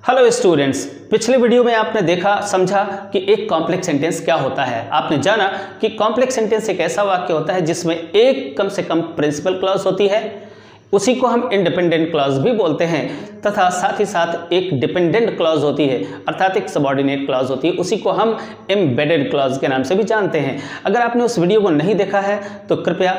Hello students, पिछले video में आपने देखा समझा कि एक कॉम्प्लेक्स सेंटेंस क्या होता है। आपने जाना कि कॉम्प्लेक्स सेंटेंस एक ऐसा वाक्य होता है जिसमें एक कम से कम प्रिंसिपल क्लॉज होती है, उसी को हम इंडिपेंडेंट क्लॉज भी बोलते हैं, तथा साथ ही साथ एक डिपेंडेंट क्लॉज होती है अर्थात एक सबऑर्डिनेट क्लॉज होती है, उसी को हम एम्बेडेड क्लॉज के नाम से भी जानते हैं। अगर आपने उस वीडियो को नहीं देखा है तो कृपया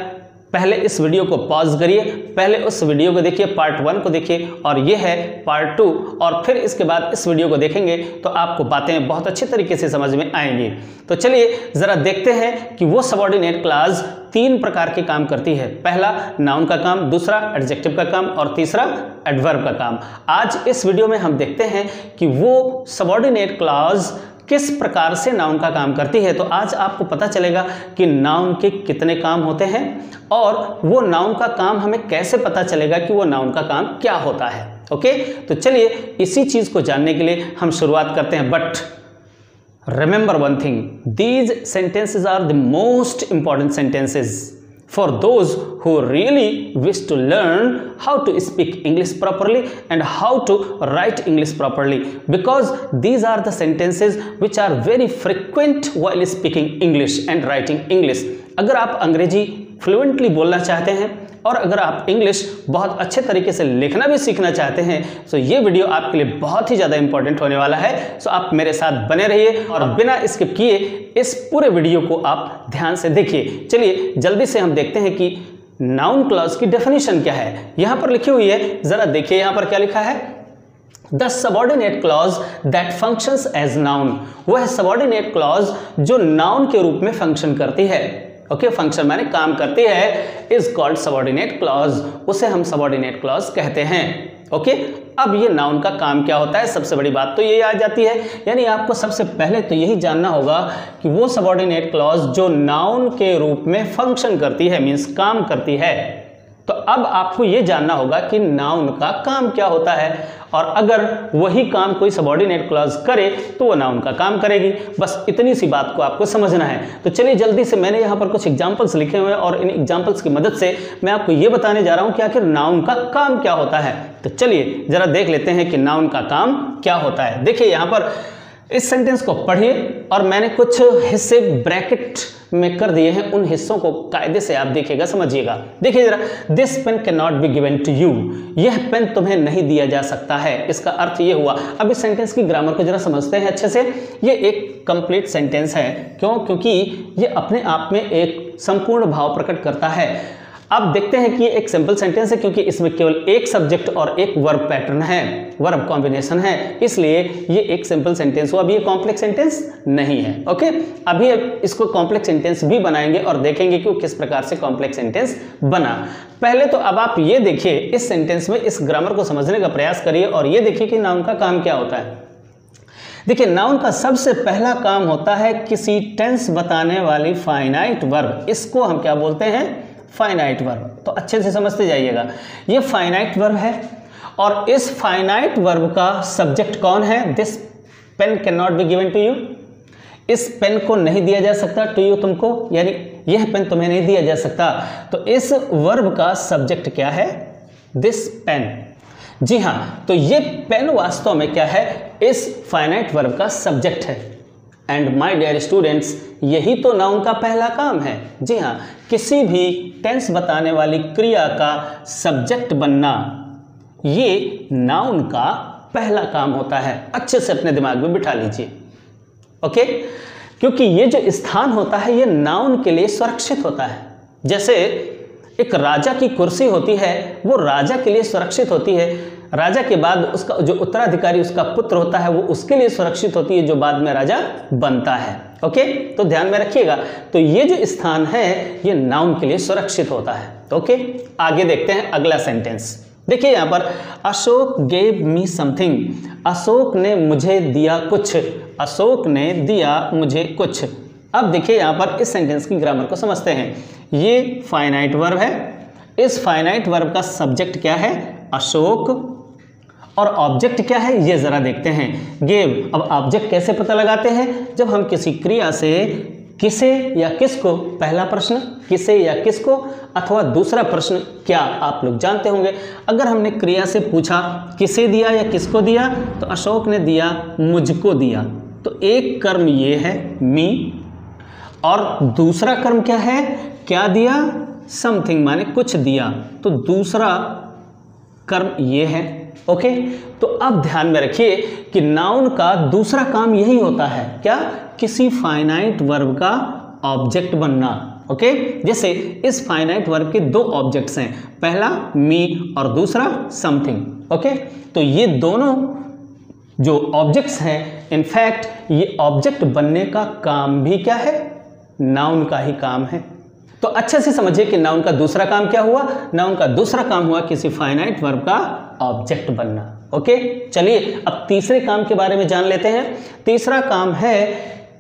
पहले इस वीडियो को पॉज करिए, पहले उस वीडियो को देखिए, पार्ट 1 को देखिए और ये है पार्ट 2, और फिर इसके बाद इस वीडियो को देखेंगे तो आपको बातें बहुत अच्छे तरीके से समझ में आएंगी। तो चलिए जरा देखते हैं कि वो सबऑर्डिनेट क्लॉज 3 प्रकार के काम करती है। पहला नाउन का काम, दूसरा एडजेक्टिव का काम और तीसरा एडवर्ब का काम। आज इस वीडियो में हम देखते हैं कि वो सबऑर्डिनेट क्लॉज किस प्रकार से नाउन का काम करती है। तो आज आपको पता चलेगा कि नाउन के कितने काम होते हैं और वो नाउन का काम हमें कैसे पता चलेगा कि वो नाउन का काम क्या होता है। ओके, तो चलिए इसी चीज को जानने के लिए हम शुरुआत करते हैं। But remember one thing, these sentences are the most important sentences for those who really wish to learn how to speak English properly and how to write English properly, because these are the sentences which are very frequent while speaking English and writing English। अगर आप अंग्रेजी fluently बोलना चाहते हैं और अगर आप English बहुत अच्छे तरीके से लिखना भी सीखना चाहते हैं तो ये वीडियो आपके लिए बहुत ही ज़्यादा इंपॉर्टेंट होने वाला है। सो आप मेरे साथ बने रहिए और बिना स्किप किए इस पूरे वीडियो को आप ध्यान से देखिए। चलिए जल्दी से हम देखते हैं कि नाउन क्लॉज की डेफिनेशन क्या है। यहाँ पर लिखी हुई है, ज़रा देखिए यहाँ पर क्या लिखा है। The subordinate clause that functions as noun, वह सबऑर्डिनेट क्लॉज जो नाउन के रूप में फंक्शन करती है। ओके, फंक्शन माने काम करती है, इज कॉल्ड सबऑर्डिनेट क्लॉज, उसे हम सबऑर्डिनेट क्लॉज कहते हैं। ओके, अब ये नाउन का काम क्या होता है, सबसे बड़ी बात तो यही आ जाती है, यानी आपको सबसे पहले तो यही जानना होगा कि वो सबऑर्डिनेट क्लॉज जो नाउन के रूप में फंक्शन करती है, मीन्स काम करती है। तो अब आपको ये जानना होगा कि नाउन का काम क्या होता है, और अगर वही काम कोई सबऑर्डिनेट क्लॉज करे तो वो नाउन का काम करेगी। बस इतनी सी बात को आपको समझना है। तो चलिए जल्दी से, मैंने यहाँ पर कुछ एग्जांपल्स लिखे हुए हैं और इन एग्जांपल्स की मदद से मैं आपको ये बताने जा रहा हूँ कि आखिर नाउन का काम क्या होता है। तो चलिए जरा देख लेते हैं कि नाउन का काम क्या होता है। देखिए यहाँ पर इस सेंटेंस को पढ़िए और मैंने कुछ हिस्से ब्रैकेट में कर दिए हैं, उन हिस्सों को कायदे से आप देखिएगा, समझिएगा। देखिए जरा, this pen can not be given to you, यह पेन तुम्हें नहीं दिया जा सकता है। इसका अर्थ ये हुआ। अब इस सेंटेंस की ग्रामर को जरा समझते हैं अच्छे से। ये एक कंप्लीट सेंटेंस है। क्यों? क्योंकि ये अपने आप में एक संपूर्ण भाव प्रकट करता है। अब देखते हैं कि ये एक सिंपल सेंटेंस है क्योंकि इसमें केवल एक सब्जेक्ट और एक वर्ब पैटर्न है, वर्ब कॉम्बिनेशन है, इसलिए ये एक सिंपल सेंटेंस हुआ। अभी ये कॉम्प्लेक्स सेंटेंस नहीं है। ओके, अभी इसको कॉम्प्लेक्स सेंटेंस भी बनाएंगे और देखेंगे कि वो किस प्रकार से कॉम्प्लेक्स सेंटेंस बना। पहले तो अब आप ये देखिए, इस सेंटेंस में इस ग्रामर को समझने का प्रयास करिए और ये देखिए कि नाउन का काम क्या होता है। देखिए, नाउन का सबसे पहला काम होता है किसी टेंस बताने वाली फाइनाइट वर्ब। इसको हम क्या बोलते हैं? Finite verb. तो अच्छे से समझते जाइएगा, ये फाइनाइट वर्ब है और इस फाइनाइट वर्ब का सब्जेक्ट कौन है? This pen can not be given to you, इस पेन को नहीं दिया जा सकता, टू यू तुमको, यानी यह पेन तुम्हें नहीं दिया जा सकता। तो इस वर्ब का सब्जेक्ट क्या है? This pen. जी हाँ, तो ये पेन वास्तव में क्या है? इस फाइनाइट वर्ब का सब्जेक्ट है। एंड माय डियर स्टूडेंट्स, यही तो नाउन का पहला काम है। जी हाँ, किसी भी टेंस बताने वाली क्रिया का सब्जेक्ट बनना, ये नाउन का पहला काम होता है। अच्छे से अपने दिमाग में बिठा लीजिए। ओके, क्योंकि ये जो स्थान होता है ये नाउन के लिए सुरक्षित होता है। जैसे एक राजा की कुर्सी होती है, वो राजा के लिए सुरक्षित होती है। राजा के बाद उसका जो उत्तराधिकारी उसका पुत्र होता है वो उसके लिए सुरक्षित होती है, जो बाद में राजा बनता है। ओके, तो ध्यान में रखिएगा। तो ये जो स्थान है ये नाउन के लिए सुरक्षित होता है। ओके, आगे देखते हैं अगला सेंटेंस। देखिए यहाँ पर, Ashok gave me something, Ashok ने मुझे दिया कुछ, अशोक ने दिया मुझे कुछ। अब देखिए यहाँ पर इस सेंटेंस की ग्रामर को समझते हैं। ये फाइनाइट वर्ब है, इस फाइनाइट वर्ब का सब्जेक्ट क्या है? अशोक, और ऑब्जेक्ट क्या है ये जरा देखते हैं। गेव। अब ऑब्जेक्ट कैसे पता लगाते हैं? जब हम किसी क्रिया से किसे या किसको, पहला प्रश्न किसे या किसको, अथवा दूसरा प्रश्न क्या, आप लोग जानते होंगे। अगर हमने क्रिया से पूछा किसे दिया या किसको दिया, तो अशोक ने दिया मुझको दिया, तो एक कर्म ये है मी, और दूसरा कर्म क्या है, क्या दिया, समथिंग माने कुछ दिया, तो दूसरा कर्म ये है। ओके, तो अब ध्यान में रखिए कि नाउन का दूसरा काम यही होता है, क्या, किसी फाइनाइट वर्ब का ऑब्जेक्ट बनना। ओके, जैसे इस फाइनाइट वर्ब के दो ऑब्जेक्ट्स हैं, पहला मी और दूसरा समथिंग। ओके, तो ये दोनों जो ऑब्जेक्ट्स हैं, इनफैक्ट ये ऑब्जेक्ट बनने का काम भी क्या है, नाउन का ही काम है। तो अच्छे से समझिए कि नाउन का दूसरा काम क्या हुआ, नाउन का दूसरा काम हुआ किसी फाइनाइट वर्ब का ऑब्जेक्ट बनना। ओके, चलिए अब तीसरे काम के बारे में जान लेते हैं। तीसरा काम है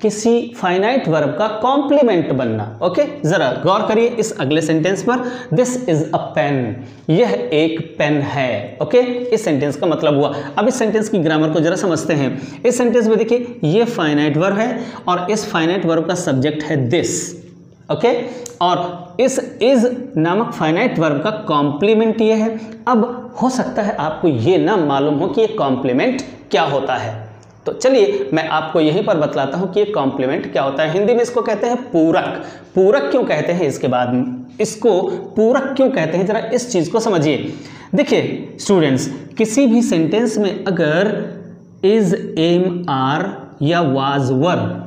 किसी फाइनाइट वर्ब का कॉम्प्लीमेंट बनना। ओके, जरा गौर करिए इस अगले सेंटेंस पर, दिस इज अ पेन, यह एक पेन है। ओके, इस सेंटेंस का मतलब हुआ। अब इस सेंटेंस की ग्रामर को जरा समझते हैं। इस सेंटेंस में देखिए ये फाइनाइट वर्ब है और इस फाइनाइट वर्ब का सब्जेक्ट है दिस। ओके, और इस इज नामक फाइनाइट वर्ब का कॉम्प्लीमेंट ये है। अब हो सकता है आपको ये ना मालूम हो कि ये कॉम्प्लीमेंट क्या होता है, तो चलिए मैं आपको यहीं पर बतलाता हूं कि ये कॉम्प्लीमेंट क्या होता है। हिंदी में इसको कहते हैं पूरक। पूरक क्यों कहते हैं, इसके बाद इसको पूरक क्यों कहते हैं, जरा इस चीज को समझिए। देखिए स्टूडेंट्स, किसी भी सेंटेंस में अगर इज, एम, आर या वाज वर्ब,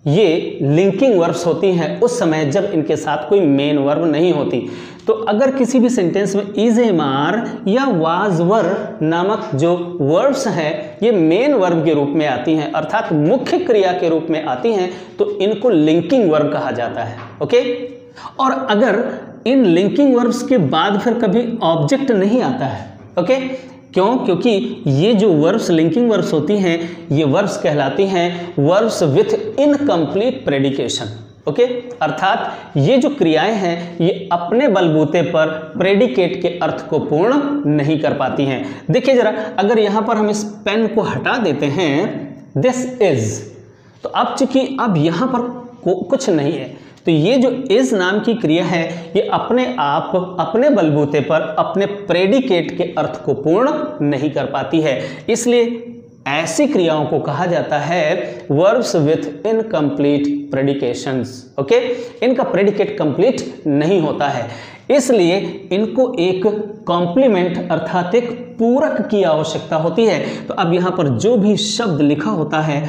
ये लिंकिंग वर्ब्स होती हैं उस समय जब इनके साथ कोई मेन वर्ब नहीं होती। तो अगर किसी भी सेंटेंस में इज, एम, आर या वाज वर्ब नामक जो वर्ब्स हैं ये मेन वर्ब के रूप में आती हैं, अर्थात मुख्य क्रिया के रूप में आती हैं, तो इनको लिंकिंग वर्ब कहा जाता है। ओके, और अगर इन लिंकिंग वर्ब्स के बाद फिर कभी ऑब्जेक्ट नहीं आता है, ओके, क्यों, क्योंकि ये जो वर्ब्स लिंकिंग वर्ब्स होती हैं ये वर्ब्स कहलाती हैं वर्ब्स विथ इनकम्प्लीट प्रेडिकेशन। ओके, अर्थात ये जो क्रियाएं हैं ये अपने बलबूते पर प्रेडिकेट के अर्थ को पूर्ण नहीं कर पाती हैं। देखिए जरा, अगर यहां पर हम इस पेन को हटा देते हैं, दिस इज, तो अब चूंकि अब यहां पर कुछ नहीं है, तो ये जो इज नाम की क्रिया है ये अपने आप अपने बलबूते पर अपने प्रेडिकेट के अर्थ को पूर्ण नहीं कर पाती है। इसलिए ऐसी क्रियाओं को कहा जाता है वर्ब्स विथ इनकम्प्लीट प्रेडिकेशंस। ओके, इनका प्रेडिकेट कंप्लीट नहीं होता है, इसलिए इनको एक कॉम्प्लीमेंट अर्थात एक पूरक की आवश्यकता होती है। तो अब यहाँ पर जो भी शब्द लिखा होता है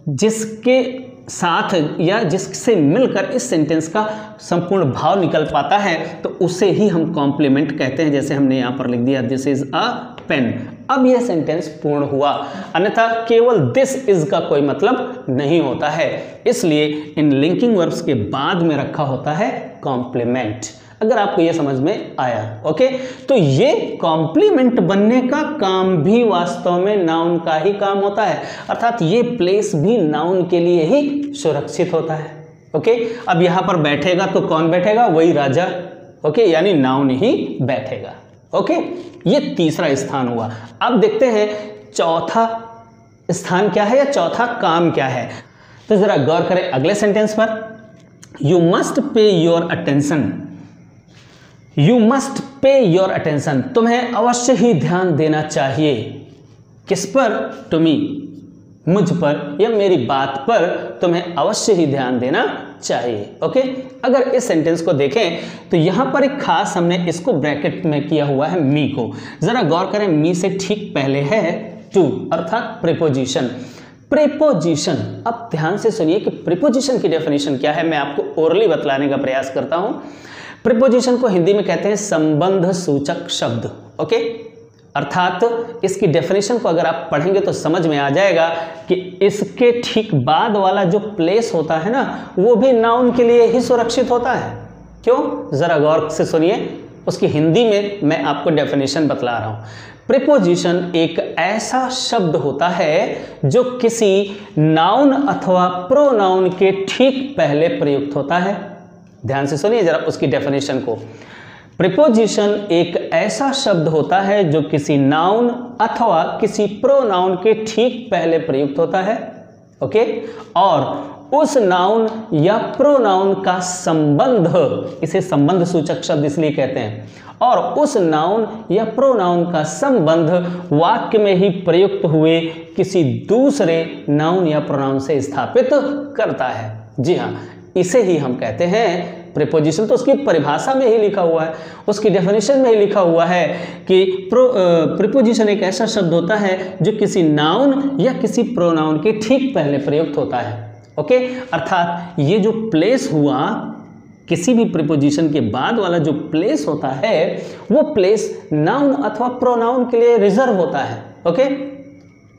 जिसके साथ या जिससे मिलकर इस सेंटेंस का संपूर्ण भाव निकल पाता है तो उसे ही हम कॉम्प्लीमेंट कहते हैं। जैसे हमने यहाँ पर लिख दिया दिस इज अ पेन, अब यह सेंटेंस पूर्ण हुआ, अन्यथा केवल दिस इज का कोई मतलब नहीं होता है, इसलिए इन लिंकिंग वर्ब्स के बाद में रखा होता है कॉम्प्लीमेंट। अगर आपको यह समझ में आया, ओके, तो ये कॉम्प्लीमेंट बनने का काम भी वास्तव में नाउन का ही काम होता है, अर्थात ये प्लेस भी नाउन के लिए ही सुरक्षित होता है। ओके, अब यहां पर बैठेगा तो कौन बैठेगा, वही राजा, ओके, यानी नाउन ही बैठेगा। ओके, ये तीसरा स्थान हुआ। अब देखते हैं चौथा स्थान क्या है या चौथा काम क्या है। तो जरा गौर करें अगले सेंटेंस पर, you must pay your attention. You must pay your attention, तुम्हें अवश्य ही ध्यान देना चाहिए। किस पर, टू मी, मुझ पर या मेरी बात पर तुम्हें अवश्य ही ध्यान देना चाहिए। ओके, अगर इस सेंटेंस को देखें तो यहां पर एक खास हमने इसको ब्रैकेट में किया हुआ है मी को। जरा गौर करें, मी से ठीक पहले है टू अर्थात प्रीपोजिशन। प्रीपोजिशन, अब ध्यान से सुनिए कि प्रीपोजिशन की डेफिनेशन क्या है, मैं आपको ओरली बतलाने का प्रयास करता हूं। प्रीपोजिशन को हिंदी में कहते हैं संबंध सूचक शब्द। ओके, अर्थात इसकी डेफिनेशन को अगर आप पढ़ेंगे तो समझ में आ जाएगा कि इसके ठीक बाद वाला जो प्लेस होता है ना वो भी नाउन के लिए ही सुरक्षित होता है। क्यों, जरा गौर से सुनिए, उसकी हिंदी में मैं आपको डेफिनेशन बतला रहा हूं। प्रीपोजिशन एक ऐसा शब्द होता है जो किसी नाउन अथवा प्रोनाउन के ठीक पहले प्रयुक्त होता है। ध्यान से सुनिए जरा उसकी डेफिनेशन को। प्रीपोजिशन एक ऐसा शब्द होता है जो किसी नाउन अथवा किसी प्रोनाउन के ठीक पहले प्रयुक्त होता है। ओके, और उस नाउन या प्रोनाउन का संबंध, इसे संबंध सूचक शब्द इसलिए कहते हैं, और उस नाउन या प्रोनाउन का संबंध वाक्य में ही प्रयुक्त हुए किसी दूसरे नाउन या प्रोनाउन से स्थापित करता है। जी हाँ, इसे ही हम कहते हैं प्रीपोजिशन। तो उसकी परिभाषा में ही लिखा हुआ है, उसकी डेफिनेशन में ही लिखा हुआ है कि प्रीपोजिशन एक ऐसा शब्द होता है जो किसी नाउन या किसी प्रोनाउन के ठीक पहले प्रयुक्त होता है। ओके, अर्थात ये जो प्लेस हुआ, किसी भी प्रीपोजिशन के बाद वाला जो प्लेस होता है वो प्लेस नाउन अथवा प्रोनाउन के लिए रिजर्व होता है। ओके,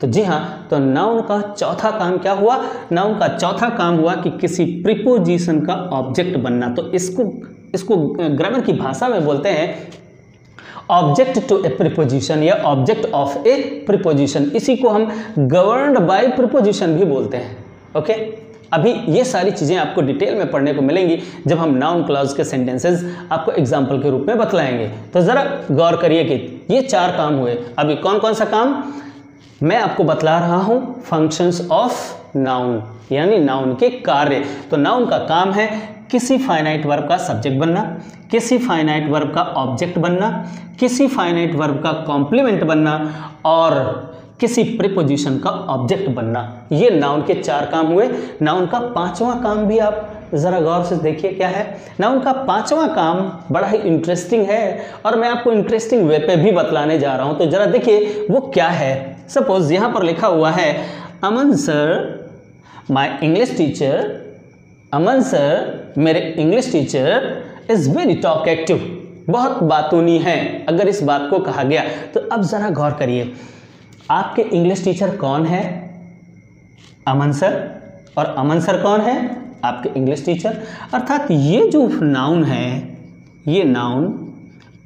तो जी हाँ, तो नाउन का चौथा काम क्या हुआ? नाउन का चौथा काम हुआ कि किसी प्रीपोजिशन का ऑब्जेक्ट बनना। तो इसको ग्रामर की भाषा में बोलते हैं ऑब्जेक्ट टू ए प्रीपोजिशन या ऑब्जेक्ट ऑफ ए प्रीपोजिशन। इसी को हम गवर्न्ड बाय प्रीपोजिशन भी बोलते हैं। ओके, अभी ये सारी चीज़ें आपको डिटेल में पढ़ने को मिलेंगी जब हम नाउन क्लॉज के सेंटेंसेस आपको एग्जाम्पल के रूप में बतलाएंगे। तो ज़रा गौर करिए कि ये 4 काम हुए। अभी कौन कौन सा काम मैं आपको बतला रहा हूँ? फंक्शंस ऑफ नाउन, यानी नाउन के कार्य। तो नाउन का काम है किसी फाइनाइट वर्ब का सब्जेक्ट बनना, किसी फाइनाइट वर्ब का ऑब्जेक्ट बनना, किसी फाइनाइट वर्ब का कॉम्प्लीमेंट बनना और किसी प्रीपोजिशन का ऑब्जेक्ट बनना। ये नाउन के 4 काम हुए। नाउन का 5वां काम भी आप ज़रा गौर से देखिए क्या है। नाउन का 5वां काम बड़ा ही इंटरेस्टिंग है और मैं आपको इंटरेस्टिंग वे पे भी बतलाने जा रहा हूँ। तो ज़रा देखिए वो क्या है। सपोज यहाँ पर लिखा हुआ है Aman sir my English teacher, Aman sir मेरे English teacher is very talkative, बहुत बातूनी है। अगर इस बात को कहा गया तो अब ज़रा गौर करिए, आपके इंग्लिश टीचर कौन है? अमन सर। और अमन सर कौन है? आपके इंग्लिश टीचर। अर्थात ये जो नाउन है, ये नाउन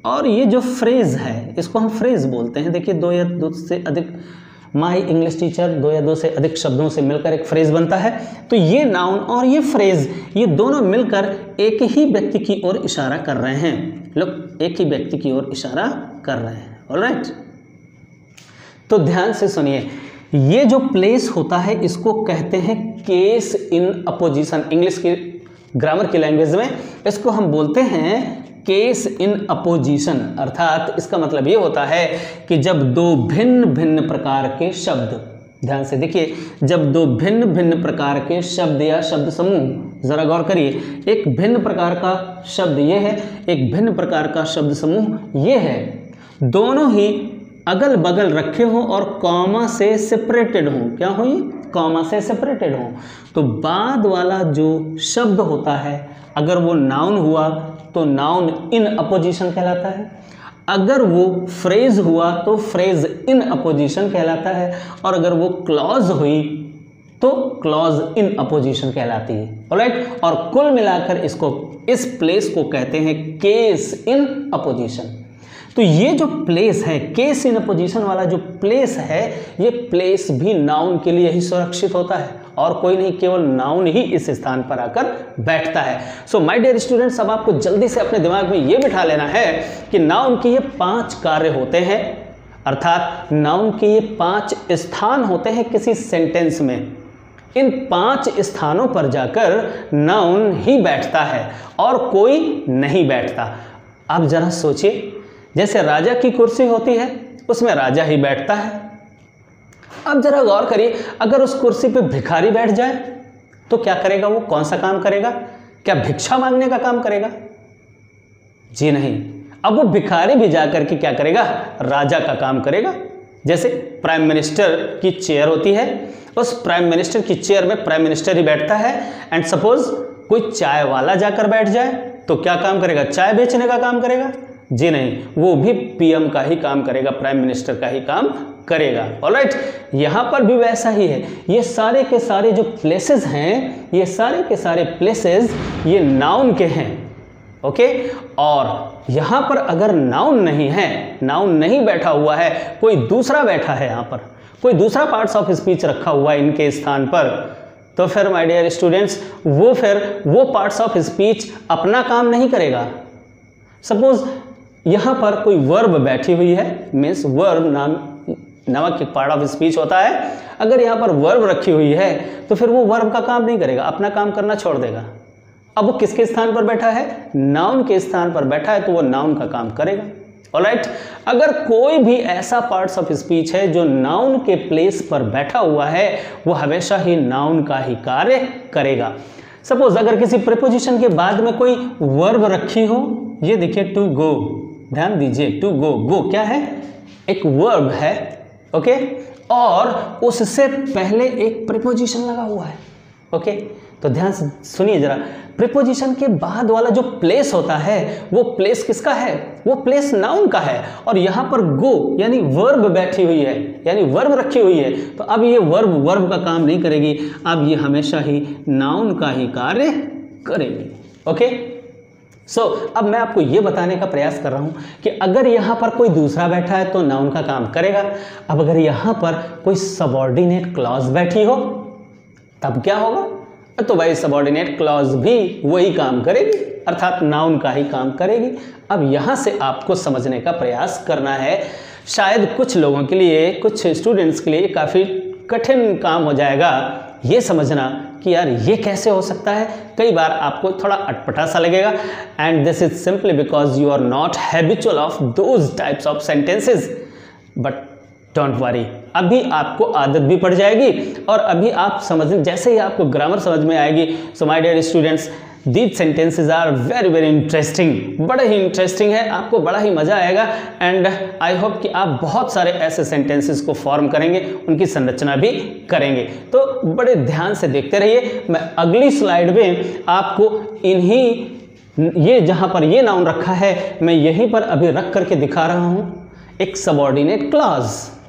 और ये जो फ्रेज है, इसको हम फ्रेज बोलते हैं। देखिए 2 या 2 से अधिक, माय इंग्लिश टीचर 2 या 2 से अधिक शब्दों से मिलकर एक फ्रेज बनता है। तो ये नाउन और ये फ्रेज, ये दोनों मिलकर एक ही व्यक्ति की ओर इशारा कर रहे हैं। लोग एक ही व्यक्ति की ओर इशारा कर रहे हैं। ऑलराइट, तो ध्यान से सुनिए, ये जो प्लेस होता है इसको कहते हैं केस इन अपोजिशन। इंग्लिश की ग्रामर की लैंग्वेज में इसको हम बोलते हैं केस इन अपोजिशन। अर्थात इसका मतलब ये होता है कि जब 2 भिन्न भिन्न प्रकार के शब्द, ध्यान से देखिए, जब 2 भिन्न भिन्न प्रकार के शब्द या शब्द समूह, जरा गौर करिए, एक भिन्न प्रकार का शब्द ये है, एक भिन्न प्रकार का शब्द समूह ये है, दोनों ही अगल बगल रखे हों और कॉमा से सेपरेटेड हों। क्या हो? ये कॉमा से सेपरेटेड हों। तो बाद वाला जो शब्द होता है अगर वो नाउन हुआ तो नाउन इन अपोजिशन कहलाता है, अगर वो फ्रेज हुआ तो फ्रेज इन अपोजिशन कहलाता है, और अगर वो क्लॉज हुई तो क्लॉज इन अपोजिशन कहलाती है। ऑलराइट, और कुल मिलाकर इस प्लेस को कहते हैं केस इन अपोजिशन। तो ये जो प्लेस है, केस इन अपोजिशन वाला जो प्लेस है, ये प्लेस भी नाउन के लिए ही सुरक्षित होता है और कोई नहीं, केवल नाउन ही इस स्थान पर आकर बैठता है। सो माय डियर स्टूडेंट्स, अब आपको जल्दी से अपने दिमाग में ये बिठा लेना है कि नाउन के ये 5 कार्य होते हैं, अर्थात नाउन के ये 5 स्थान होते हैं किसी सेंटेंस में। इन 5 स्थानों पर जाकर नाउन ही बैठता है और कोई नहीं बैठता। अब जरा सोचिए, जैसे राजा की कुर्सी होती है उसमें राजा ही बैठता है। अब जरा गौर करिए, अगर उस कुर्सी पे भिखारी बैठ जाए तो क्या करेगा? वो कौन सा काम करेगा? क्या भिक्षा मांगने का काम करेगा? जी नहीं। अब वो भिखारी भी जाकर के क्या करेगा? राजा का काम करेगा। जैसे प्राइम मिनिस्टर की चेयर होती है, उस प्राइम मिनिस्टर की चेयर में प्राइम मिनिस्टर ही बैठता है। एंड सपोज कोई चाय वाला जाकर बैठ जाए तो क्या काम करेगा? चाय बेचने का काम करेगा? जी नहीं, वो भी पीएम का ही काम करेगा, प्राइम मिनिस्टर का ही काम करेगा। ऑलराइट, यहाँ पर भी वैसा ही है। ये सारे के सारे जो प्लेसेस हैं, ये सारे के सारे प्लेसेस ये नाउन के हैं। ओके, और यहाँ पर अगर नाउन नहीं है, नाउन नहीं बैठा हुआ है, कोई दूसरा बैठा है, यहाँ पर कोई दूसरा पार्ट्स ऑफ स्पीच रखा हुआ है इनके स्थान पर, तो फिर माय डियर स्टूडेंट्स वो पार्ट्स ऑफ स्पीच अपना काम नहीं करेगा। सपोज यहाँ पर कोई वर्ब बैठी हुई है, मीन्स वर्ब नाम नामक एक पार्ट ऑफ स्पीच होता है, अगर यहाँ पर वर्ब रखी हुई है तो फिर वो वर्ब का काम नहीं करेगा, अपना काम करना छोड़ देगा। अब वो किसके स्थान पर बैठा है? नाउन के स्थान पर बैठा है, तो वो नाउन का काम करेगा। ऑलराइट, अगर कोई भी ऐसा पार्ट्स ऑफ स्पीच है जो नाउन के प्लेस पर बैठा हुआ है, वो हमेशा ही नाउन का ही कार्य करेगा। सपोज अगर किसी प्रीपोजिशन के बाद में कोई वर्ब रखी हो, ये देखिए टू गो, ध्यान दीजिए, टू गो, गो क्या है? एक वर्ब है, ओके, और उससे पहले एक प्रीपोजिशन लगा हुआ है, ओके। तो ध्यान से सुनिए जरा, प्रीपोजिशन के बाद वाला जो प्लेस होता है वो प्लेस किसका है? वो प्लेस नाउन का है, और यहाँ पर गो यानी वर्ब बैठी हुई है, यानी वर्ब रखी हुई है। तो अब ये वर्ब का काम नहीं करेगी, अब ये हमेशा ही नाउन का ही कार्य करेगी, ओके। सो अब मैं आपको ये बताने का प्रयास कर रहा हूँ कि अगर यहाँ पर कोई दूसरा बैठा है तो नाउन का काम करेगा। अब अगर यहाँ पर कोई सबऑर्डिनेट क्लॉज बैठी हो तब क्या होगा? तो भाई सबऑर्डिनेट क्लॉज भी वही काम करेगी, अर्थात नाउन का ही काम करेगी। अब यहाँ से आपको समझने का प्रयास करना है। शायद कुछ लोगों के लिए, कुछ स्टूडेंट्स के लिए काफ़ी कठिन काम हो जाएगा ये समझना कि यार ये कैसे हो सकता है। कई बार आपको थोड़ा अटपटा सा लगेगा, and this is simply because you are not habitual of those types of sentences. But don't worry, अभी आपको आदत भी पड़ जाएगी, और अभी आप समझ, जैसे ही आपको ग्रामर समझ में आएगी। So my dear students, these sentences are very very interesting, बड़े ही इंटरेस्टिंग है, आपको बड़ा ही मज़ा आएगा। एंड आई होप कि आप बहुत सारे ऐसे सेंटेंसेस को फॉर्म करेंगे, उनकी संरचना भी करेंगे। तो बड़े ध्यान से देखते रहिए। मैं अगली स्लाइड में आपको ये जहाँ पर ये नाउन रखा है, मैं यहीं पर अभी रख करके दिखा रहा हूँ एक सबऑर्डिनेट क्लॉज,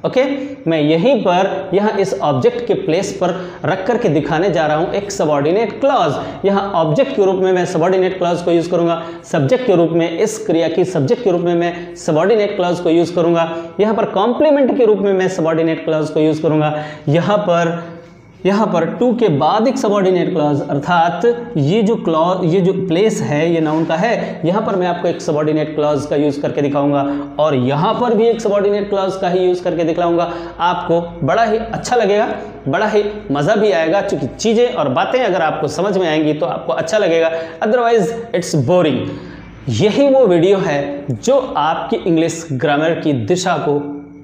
ओके। मैं यहीं पर यहाँ इस ऑब्जेक्ट के प्लेस पर रख करके दिखाने जा रहा हूँ एक सबऑर्डिनेट क्लॉज। यहाँ ऑब्जेक्ट के रूप में मैं सबऑर्डिनेट क्लॉज को यूज करूंगा, सब्जेक्ट के रूप में, इस क्रिया की सब्जेक्ट के रूप में मैं सबऑर्डिनेट क्लॉज को यूज करूंगा। यहाँ पर कॉम्प्लीमेंट के रूप में मैं सबऑर्डिनेट क्लॉज को यूज करूंगा। यहाँ पर टू के बाद एक सबऑर्डिनेट क्लॉज, अर्थात ये जो प्लेस है ये नाउन का है, यहाँ पर मैं आपको एक सबऑर्डिनेट क्लॉज का यूज करके दिखाऊंगा, और यहाँ पर भी एक सबऑर्डिनेट क्लॉज का ही यूज करके दिखाऊंगा। आपको बड़ा ही अच्छा लगेगा, बड़ा ही मज़ा भी आएगा, क्योंकि चीज़ें और बातें अगर आपको समझ में आएंगी तो आपको अच्छा लगेगा, अदरवाइज इट्स बोरिंग। यही वो वीडियो है जो आपकी इंग्लिश ग्रामर की दिशा को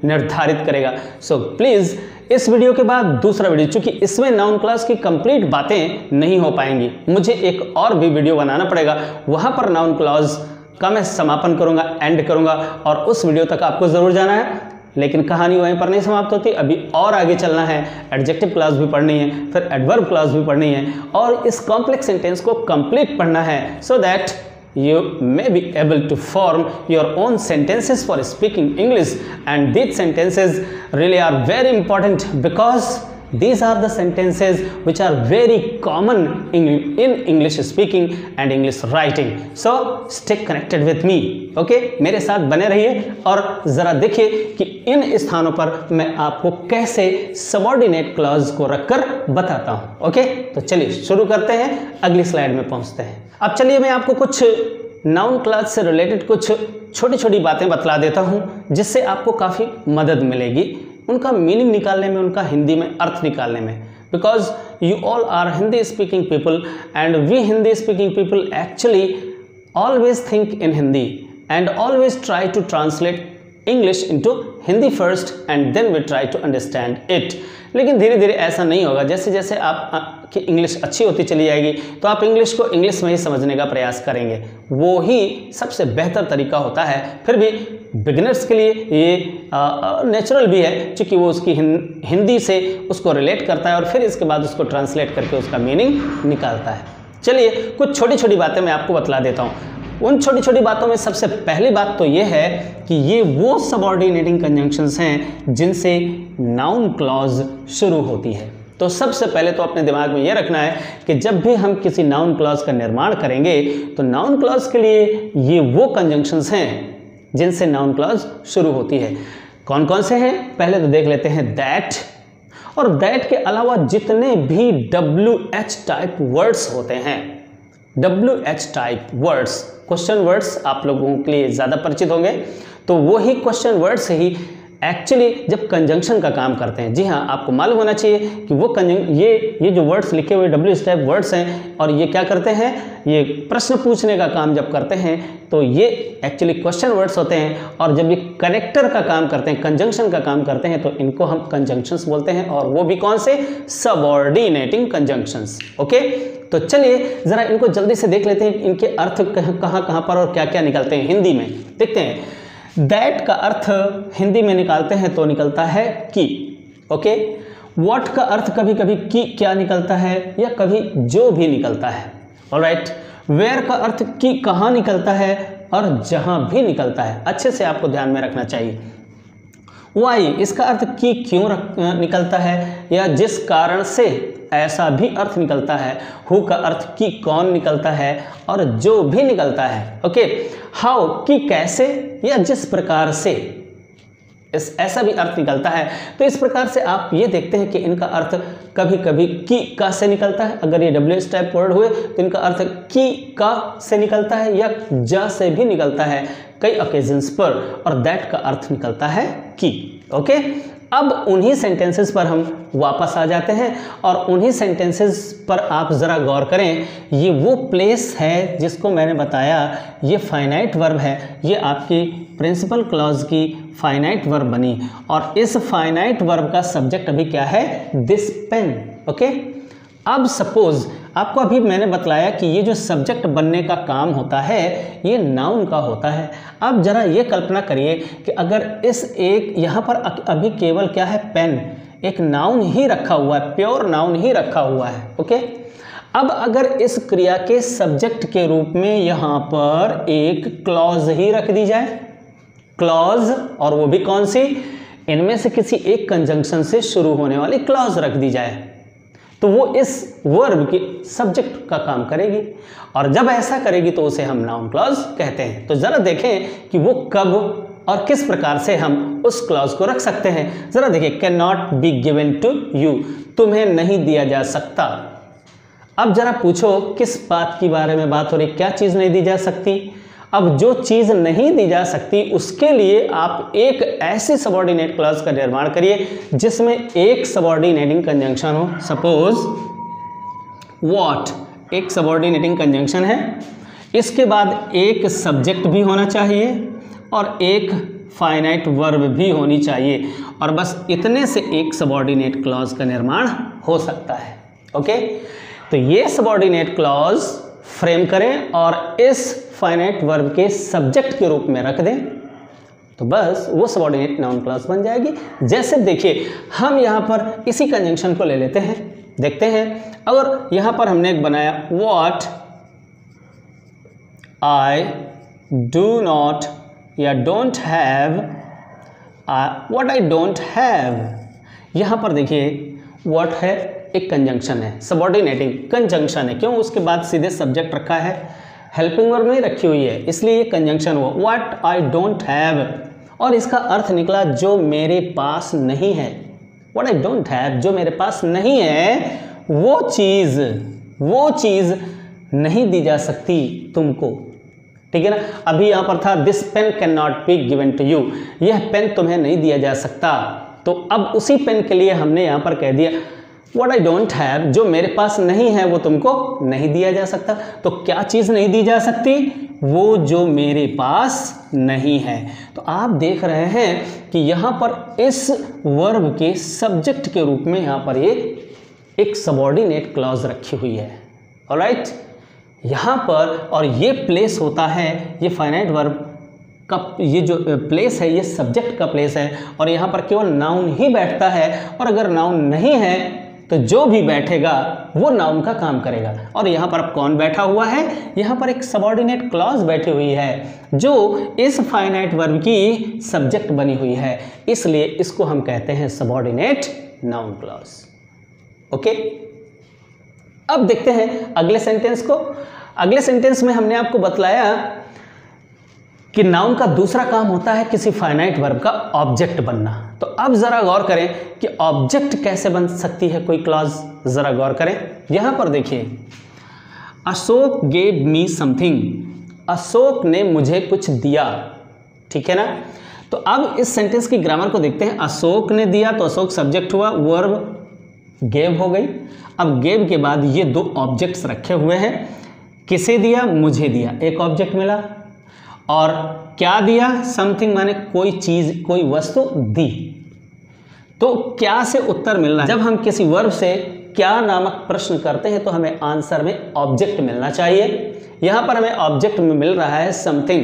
निर्धारित करेगा। सो प्लीज़ इस वीडियो के बाद दूसरा वीडियो, चूंकि इसमें नाउन क्लॉज की कंप्लीट बातें नहीं हो पाएंगी, मुझे एक और भी वीडियो बनाना पड़ेगा, वहां पर नाउन क्लॉज का मैं समापन करूंगा, एंड करूंगा, और उस वीडियो तक आपको जरूर जाना है। लेकिन कहानी वहीं पर नहीं समाप्त होती, अभी और आगे चलना है। एडजेक्टिव क्लॉज भी पढ़नी है, फिर एडवर्ब क्लॉज भी पढ़नी है, और इस कॉम्प्लेक्स सेंटेंस को कंप्लीट पढ़ना है, so that you may be able to form your own sentences for speaking English. And these sentences really are very important because these are the sentences which are very common in English speaking and English writing. So stay connected with me, okay? मेरे साथ बने रहिए और ज़रा देखिए कि इन स्थानों पर मैं आपको कैसे सबऑर्डिनेट क्लॉज को रखकर बताता हूँ, ओके? तो चलिए शुरू करते हैं, अगली स्लाइड में पहुँचते हैं। अब चलिए मैं आपको कुछ नाउन क्लॉज से रिलेटेड कुछ छोटी छोटी बातें बतला देता हूं, जिससे आपको काफ़ी मदद मिलेगी उनका मीनिंग निकालने में, उनका हिंदी में अर्थ निकालने में। Because you all are Hindi speaking people, and we Hindi speaking people actually always think in Hindi and always try to translate English into Hindi first, and then we try to understand it. लेकिन धीरे धीरे ऐसा नहीं होगा। जैसे जैसे आपकी इंग्लिश अच्छी होती चली जाएगी तो आप इंग्लिश को इंग्लिश में ही समझने का प्रयास करेंगे, वो ही सबसे बेहतर तरीका होता है। फिर भी बिगिनर्स के लिए ये नेचुरल भी है, क्योंकि वो उसकी हिंदी से उसको रिलेट करता है और फिर इसके बाद उसको ट्रांसलेट करके उसका मीनिंग निकालता है। चलिए कुछ छोटी छोटी बातें मैं आपको बतला देता हूँ। उन छोटी छोटी बातों में सबसे पहली बात तो ये है कि ये वो सबऑर्डिनेटिंग कंजंक्शंस हैं जिनसे नाउन क्लॉज शुरू होती है। तो सबसे पहले तो अपने दिमाग में ये रखना है कि जब भी हम किसी नाउन क्लॉज का निर्माण करेंगे तो नाउन क्लॉज के लिए ये वो कंजंक्शंस हैं जिनसे नाउन क्लॉज शुरू होती है। कौन कौन से हैं? पहले तो देख लेते हैं दैट, और दैट के अलावा जितने भी WH टाइप वर्ड्स होते हैं, WH type words, question words आप लोगों के लिए ज़्यादा परिचित होंगे, तो वो ही क्वेश्चन वर्ड्स ही एक्चुअली जब कंजंक्शन का काम करते हैं। जी हाँ, आपको मालूम होना चाहिए कि वो ये जो वर्ड्स लिखे हुए W टाइप वर्ड्स हैं और ये क्या करते हैं, ये प्रश्न पूछने का काम जब करते हैं तो ये एक्चुअली क्वेश्चन वर्ड्स होते हैं। और जब ये कनेक्टर का काम करते हैं, कंजंक्शन का काम करते हैं, तो इनको हम कंजंक्शंस बोलते हैं, और वो भी कौन से, सबऑर्डिनेटिंग कंजंक्शंस। ओके, तो चलिए जरा इनको जल्दी से देख लेते हैं, इनके अर्थ कहाँ पर और क्या क्या निकलते हैं हिंदी में। देखते हैं, दैट का अर्थ हिंदी में निकालते हैं तो निकलता है कि। ओके, व्हाट का अर्थ कभी कभी कि क्या निकलता है या कभी जो भी निकलता है। ऑलराइट, वेयर का अर्थ कि कहाँ निकलता है और जहां भी निकलता है। अच्छे से आपको ध्यान में रखना चाहिए। वाई, इसका अर्थ कि क्यों निकलता है या जिस कारण से, ऐसा भी अर्थ निकलता है। हु का अर्थ कि कौन निकलता है और जो भी निकलता है। ओके, हाउ कि कैसे या जिस प्रकार से, ऐसा भी अर्थ निकलता है। तो इस प्रकार से आप ये देखते हैं कि इनका अर्थ कभी कभी की का से निकलता है, अगर ये WH टाइप वर्ड हुए तो इनका अर्थ की का से निकलता है या जा से भी निकलता है कई ओकेजन्स पर, और दैट का अर्थ निकलता है की। ओके, अब उन्हीं सेंटेंसेस पर हम वापस आ जाते हैं और उन्हीं सेंटेंसेस पर आप ज़रा गौर करें। ये वो प्लेस है जिसको मैंने बताया, ये फाइनाइट वर्ब है, ये आपकी प्रिंसिपल क्लॉज की फाइनाइट वर्ब बनी, और इस फाइनाइट वर्ब का सब्जेक्ट अभी क्या है, दिस पेन। ओके, अब सपोज आपको अभी मैंने बतलाया कि ये जो सब्जेक्ट बनने का काम होता है ये नाउन का होता है। अब जरा ये कल्पना करिए कि अगर इस एक यहाँ पर अभी केवल क्या है, पेन, एक नाउन ही रखा हुआ है, प्योर नाउन ही रखा हुआ है। ओके, अब अगर इस क्रिया के सब्जेक्ट के रूप में यहाँ पर एक क्लॉज ही रख दी जाए, क्लॉज, और वो भी कौन सी, इनमें से किसी एक कंजंक्शन से शुरू होने वाली क्लॉज रख दी जाए, तो वो इस वर्ब के सब्जेक्ट का काम करेगी, और जब ऐसा करेगी तो उसे हम नाउन क्लॉज कहते हैं। तो जरा देखें कि वो कब और किस प्रकार से हम उस क्लॉज को रख सकते हैं। जरा देखिए, can not be given to you, तुम्हें नहीं दिया जा सकता। अब जरा पूछो किस बात की बारे में बात हो रही, क्या चीज़ नहीं दी जा सकती। अब जो चीज़ नहीं दी जा सकती उसके लिए आप एक ऐसी सबऑर्डिनेट क्लॉज का निर्माण करिए जिसमें एक सबऑर्डिनेटिंग कंजंक्शन हो। सपोज व्हाट एक सबऑर्डिनेटिंग कंजंक्शन है, इसके बाद एक सब्जेक्ट भी होना चाहिए और एक फाइनाइट वर्ब भी होनी चाहिए, और बस इतने से एक सबऑर्डिनेट क्लॉज का निर्माण हो सकता है। ओके, तो ये सबऑर्डिनेट क्लॉज फ्रेम करें और इस फाइनाइट वर्ब के सब्जेक्ट के रूप में रख दें, तो बस वो सबऑर्डिनेट नाउन क्लॉज बन जाएगी। जैसे देखिए, हम यहाँ पर इसी कंजंक्शन को ले लेते हैं, देखते हैं। अगर यहाँ पर हमने एक बनाया, व्हाट आई डू नॉट या don't have, what I don't have, यहाँ पर देखिए व्हाट है, एक कंजंक्शन है, सबऑर्डिनेटिंग कंजंक्शन है। क्यों, उसके बाद सीधे सब्जेक्ट रखा है, हेल्पिंग वर्ब नहीं रखी हुई है, इसलिए ये कंजंक्शन हुआ, व्हाट आई डोंट हैव, और इसका अर्थ निकला जो मेरे पास नहीं है। व्हाट आई डोंट हैव, जो मेरे पास नहीं है, वो चीज़ नहीं दी जा सकती तुमको। ठीक है ना, अभी यहाँ पर था this pen can not be given to you, यह पेन तुम्हें नहीं दिया जा सकता। तो अब उसी पेन के लिए हमने यहाँ पर कह दिया व्हाट आई डोंट हैव, जो मेरे पास नहीं है वो तुमको नहीं दिया जा सकता। तो क्या चीज़ नहीं दी जा सकती, वो जो मेरे पास नहीं है। तो आप देख रहे हैं कि यहाँ पर इस वर्ब के सब्जेक्ट के रूप में यहाँ पर ये एक सबऑर्डिनेट क्लॉज रखी हुई है। ऑलराइट, यहाँ पर, और ये प्लेस होता है, ये फाइनाइट वर्ब का ये जो प्लेस है ये सब्जेक्ट का प्लेस है, और यहाँ पर केवल नाउन ही बैठता है, और अगर नाउन नहीं है तो जो भी बैठेगा वो नाउन का काम करेगा। और यहाँ पर अब कौन बैठा हुआ है, यहाँ पर एक सबऑर्डिनेट क्लॉज बैठी हुई है जो इस फाइनाइट वर्ब की सब्जेक्ट बनी हुई है, इसलिए इसको हम कहते हैं सबऑर्डिनेट नाउन क्लॉज। ओके, अब देखते हैं अगले सेंटेंस को। अगले सेंटेंस में हमने आपको बतलाया कि नाउन का दूसरा काम होता है किसी फाइनाइट वर्ब का ऑब्जेक्ट बनना। तो अब जरा गौर करें कि ऑब्जेक्ट कैसे बन सकती है कोई क्लॉज, जरा गौर करें। यहां पर देखिए, Ashok gave me something, Ashok ने मुझे कुछ दिया। ठीक है ना, तो अब इस सेंटेंस की ग्रामर को देखते हैं। अशोक ने दिया तो अशोक सब्जेक्ट हुआ, वर्ब गेव हो गई। अब गेव के बाद ये दो ऑब्जेक्ट्स रखे हुए हैं, किसे दिया, मुझे दिया, एक ऑब्जेक्ट मिला। और क्या दिया, समथिंग माने कोई चीज, कोई वस्तु दी। तो क्या से उत्तर मिल रहा है। जब हम किसी वर्ब से क्या नामक प्रश्न करते हैं तो हमें आंसर में ऑब्जेक्ट मिलना चाहिए। यहां पर हमें ऑब्जेक्ट में मिल रहा है समथिंग।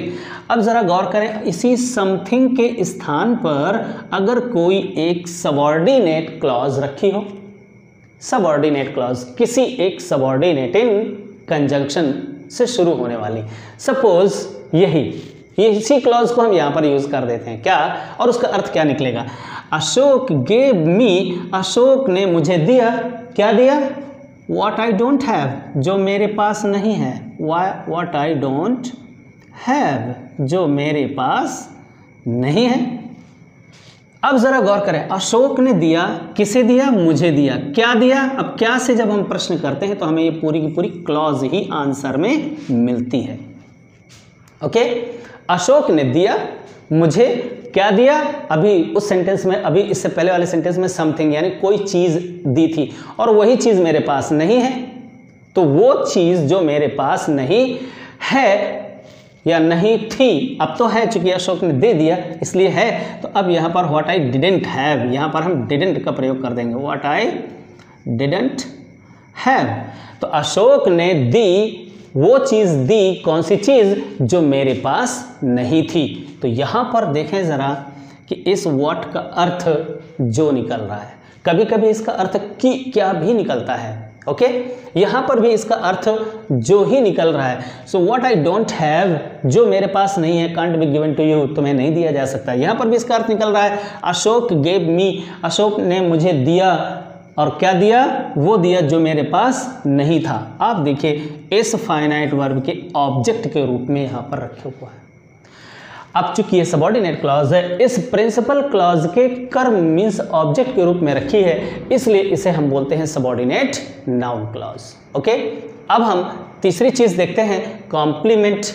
अब जरा गौर करें, इसी समथिंग के स्थान पर अगर कोई एक सबऑर्डिनेट क्लॉज रखी हो, सबऑर्डिनेट क्लॉज, किसी एक सबऑर्डिनेट इन कंजंक्शन से शुरू होने वाली, सपोज इसी क्लॉज को हम यहां पर यूज कर देते हैं, क्या, और उसका अर्थ क्या निकलेगा, अशोक गेव मी, अशोक ने मुझे दिया, क्या दिया, What I don't have, जो मेरे पास नहीं है, What I don't have, जो मेरे पास नहीं है। अब जरा गौर करें, अशोक ने दिया, किसे दिया, मुझे दिया, क्या दिया। अब क्या से जब हम प्रश्न करते हैं तो हमें ये पूरी की पूरी क्लॉज ही आंसर में मिलती है। ओके, अशोक ने दिया, मुझे क्या दिया, अभी उस सेंटेंस में, अभी इससे पहले वाले सेंटेंस में समथिंग यानी कोई चीज दी थी और वही चीज मेरे पास नहीं है, तो वो चीज जो मेरे पास नहीं है या नहीं थी, अब तो है, चूंकि अशोक ने दे दिया इसलिए है। तो अब यहां पर व्हाट आई डिडंट हैव, यहां पर हम डिडंट का प्रयोग कर देंगे, व्हाट आई डिडंट हैव। तो अशोक ने दी, वो चीज दी, कौन सी चीज, जो मेरे पास नहीं थी। तो यहां पर देखें जरा कि इस व्हाट का अर्थ जो निकल रहा है, कभी कभी इसका अर्थ की क्या भी निकलता है। ओके, यहां पर भी इसका अर्थ जो ही निकल रहा है। So what I don't have, जो मेरे पास नहीं है, can't be given to you, तुम्हें नहीं दिया जा सकता। यहां पर भी इसका अर्थ निकल रहा है, अशोक गेव मी, अशोक ने मुझे दिया, और क्या दिया, वो दिया जो मेरे पास नहीं था। आप देखिए इस फाइनाइट वर्ब के ऑब्जेक्ट के रूप में यहां पर रखे हुआ है। अब चूंकि ये सबऑर्डिनेट क्लॉज है, इस प्रिंसिपल क्लॉज के कर्म मीन्स ऑब्जेक्ट के रूप में रखी है, इसलिए इसे हम बोलते हैं सबऑर्डिनेट नाउन क्लॉज। ओके, अब हम तीसरी चीज देखते हैं, कॉम्प्लीमेंट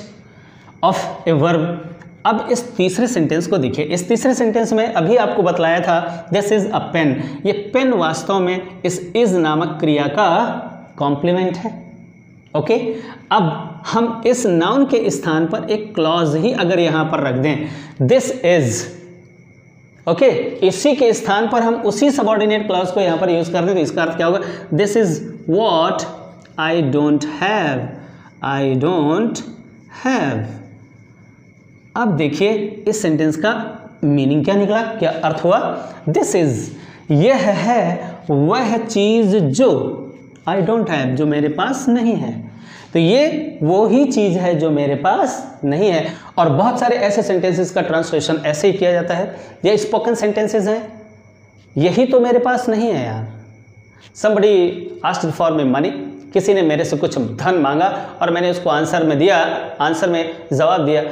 ऑफ ए वर्ब। अब इस तीसरे सेंटेंस को देखिए, इस तीसरे सेंटेंस में अभी आपको बतलाया था दिस इज अ पेन, ये पेन वास्तव में इस इज नामक क्रिया का कॉम्प्लीमेंट है। ओके, अब हम इस नाउन के स्थान पर एक क्लॉज ही अगर यहां पर रख दें, दिस इज, ओके, इसी के स्थान पर हम उसी सबऑर्डिनेट क्लॉज को यहां पर यूज कर दें तो इसका अर्थ क्या होगा, this is what I don't have, I don't have. अब देखिए इस सेंटेंस का मीनिंग क्या निकला, क्या अर्थ हुआ, दिस इज, यह है वह चीज जो, आई डोंट हैव, जो मेरे पास नहीं है। तो ये वो ही चीज है जो मेरे पास नहीं है। और बहुत सारे ऐसे सेंटेंसेस का ट्रांसलेशन ऐसे ही किया जाता है, ये स्पोकन सेंटेंसेस हैं, यही तो मेरे पास नहीं है यार। somebody asked for me money, किसी ने मेरे से कुछ धन मांगा और मैंने उसको आंसर में दिया, आंसर में जवाब दिया,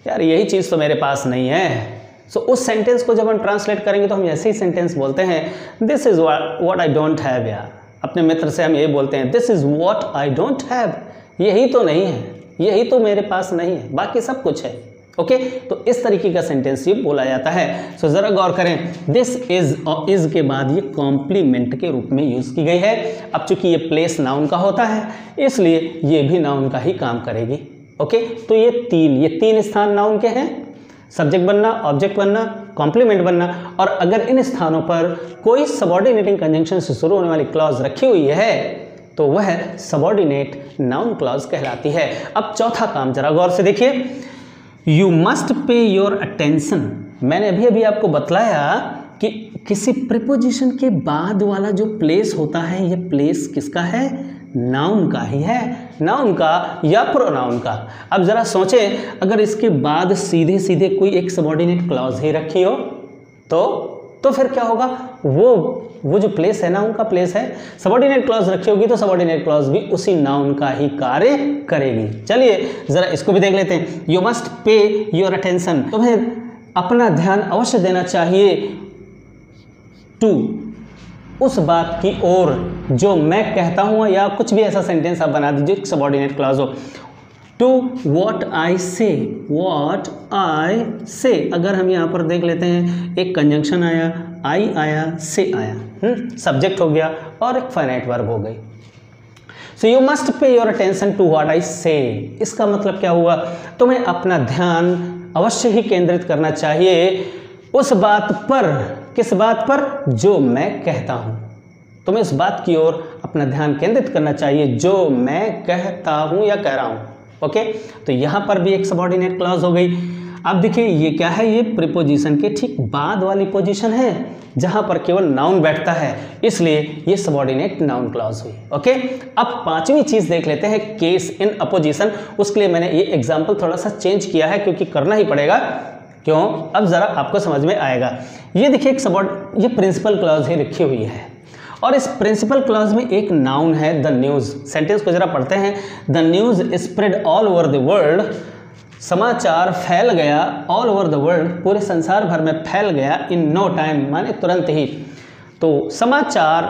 यार यही चीज़ तो मेरे पास नहीं है। सो उस सेंटेंस को जब हम ट्रांसलेट करेंगे तो हम ऐसे ही सेंटेंस बोलते हैं, this is what I don't have. यार अपने मित्र से हम यही बोलते हैं, this is what I don't have, यही तो नहीं है, यही तो मेरे पास नहीं है, बाकी सब कुछ है। ओके, तो इस तरीके का सेंटेंस ये बोला जाता है। सो ज़रा गौर करें, दिस इज़ और इज़ के बाद ये कॉम्प्लीमेंट के रूप में यूज़ की गई है। अब चूंकि ये प्लेस नाउन का होता है इसलिए ये भी नाउन का ही काम करेगी। ओके, तो ये तीन स्थान नाउन के हैं, सब्जेक्ट बनना, ऑब्जेक्ट बनना, कॉम्प्लीमेंट बनना। और अगर इन स्थानों पर कोई सबऑर्डिनेटिंग कंजंक्शन से शुरू होने वाली क्लॉज रखी हुई है तो वह सबऑर्डिनेट नाउन क्लॉज कहलाती है। अब चौथा काम जरा गौर से देखिए, you must pay your attention. मैंने अभी आपको बतलाया कि किसी प्रीपोजिशन के बाद वाला जो प्लेस होता है, ये प्लेस किसका है, नाउन का ही है, नाउन का या प्रोनाउन का। अब जरा सोचें, अगर इसके बाद सीधे सीधे कोई एक सबऑर्डिनेट क्लॉज ही रखी हो तो फिर क्या होगा, वो जो प्लेस है नाउन का प्लेस है, सबऑर्डिनेट क्लॉज रखी होगी तो सबऑर्डिनेट क्लॉज भी उसी नाउन का ही कार्य करेगी। चलिए जरा इसको भी देख लेते हैं, you must pay your attention. तुम्हें अपना ध्यान अवश्य देना चाहिए टू, उस बात की ओर जो मैं कहता हूं, या कुछ भी ऐसा सेंटेंस आप बना दीजिए सबऑर्डिनेट क्लॉज हो। टू वॉट आई से, वॉट आई से। अगर हम यहाँ पर देख लेते हैं, एक कंजंक्शन आया, आई आया, से आया, सब्जेक्ट हो गया और एक फाइनाइट वर्ब हो गई। So you must pay your attention to what I say. इसका मतलब क्या हुआ, तुम्हें अपना ध्यान अवश्य ही केंद्रित करना चाहिए उस बात पर, किस बात पर, जो मैं कहता हूं। तुम्हें इस बात की ओर अपना ध्यान केंद्रित करना चाहिए जो मैं कहता हूं या कह रहा हूं। ओके, तो यहां पर भी एक सबऑर्डिनेट क्लॉज हो गई। अब देखिए ये क्या है, ये प्रीपोजिशन के ठीक बाद वाली पोजीशन है जहां पर केवल नाउन बैठता है, इसलिए ये सबऑर्डिनेट नाउन क्लॉज हुई। ओके, अब पांचवी चीज देख लेते हैं, केस इन अपोजिशन। उसके लिए मैंने ये एग्जांपल थोड़ा सा चेंज किया है क्योंकि करना ही पड़ेगा। क्यों, अब जरा आपको समझ में आएगा। ये देखिए एक ये प्रिंसिपल क्लॉज ही लिखी हुई है और इस प्रिंसिपल क्लॉज में एक नाउन है द न्यूज। सेंटेंस को जरा पढ़ते हैं। The news spread all over the world, समाचार फैल गया, ऑल ओवर द वर्ल्ड, पूरे संसार भर में फैल गया, इन नो टाइम माने तुरंत ही। तो समाचार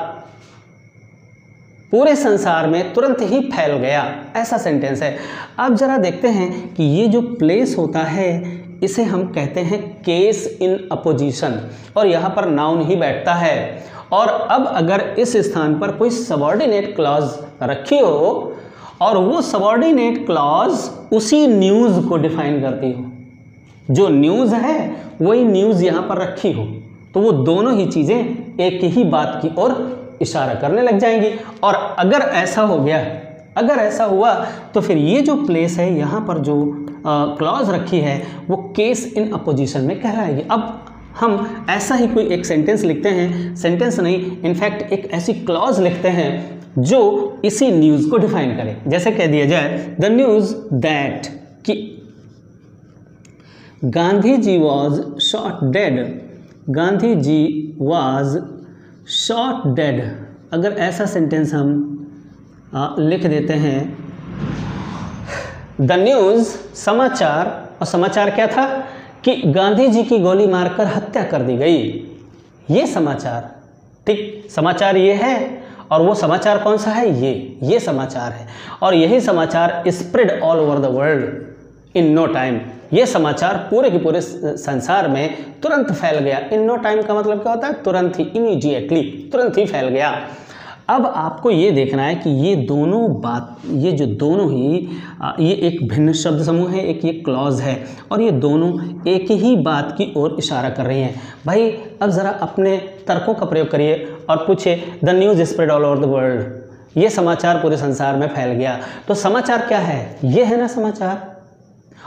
पूरे संसार में तुरंत ही फैल गया, ऐसा सेंटेंस है। अब जरा देखते हैं कि ये जो प्लेस होता है इसे हम कहते हैं केस इन अपोजिशन और यहाँ पर नाउन ही बैठता है। और अब अगर इस स्थान पर कोई सबऑर्डिनेट क्लॉज रखी हो और वो सबऑर्डिनेट क्लॉज उसी न्यूज़ को डिफाइन करती हो, जो न्यूज़ है वही न्यूज़ यहाँ पर रखी हो, तो वो दोनों ही चीज़ें एक ही बात की ओर इशारा करने लग जाएंगी। और अगर ऐसा हो गया, अगर ऐसा हुआ तो फिर ये जो प्लेस है यहाँ पर जो क्लॉज रखी है वो केस इन अपोजिशन में कहलाएगी। अब हम ऐसा ही कोई एक सेंटेंस लिखते हैं, सेंटेंस नहीं इनफैक्ट एक ऐसी क्लॉज लिखते हैं जो इसी न्यूज़ को डिफाइन करे। जैसे कह दिया जाए द न्यूज़ दैट कि Gandhi ji was shot dead, Gandhi ji was shot dead. अगर ऐसा सेंटेंस हम लिख देते हैं, द न्यूज़ समाचार, और समाचार क्या था कि गांधी जी की गोली मारकर हत्या कर दी गई, ये समाचार, ठीक, समाचार ये है और वो समाचार कौन सा है, ये समाचार है। और यही समाचार spread all over the world in no time, ये समाचार पूरे के पूरे संसार में तुरंत फैल गया। इन नो टाइम का मतलब क्या होता है, तुरंत ही, इमीडिएटली, तुरंत ही फैल गया। अब आपको ये देखना है कि ये दोनों बात, ये जो दोनों ही, ये एक भिन्न शब्द समूह है, एक ये क्लॉज है और ये दोनों एक ही बात की ओर इशारा कर रही हैं। भाई अब ज़रा अपने तर्कों का प्रयोग करिए और पूछिए the news spread all over the world, ये समाचार पूरे संसार में फैल गया, तो समाचार क्या है, ये है ना समाचार,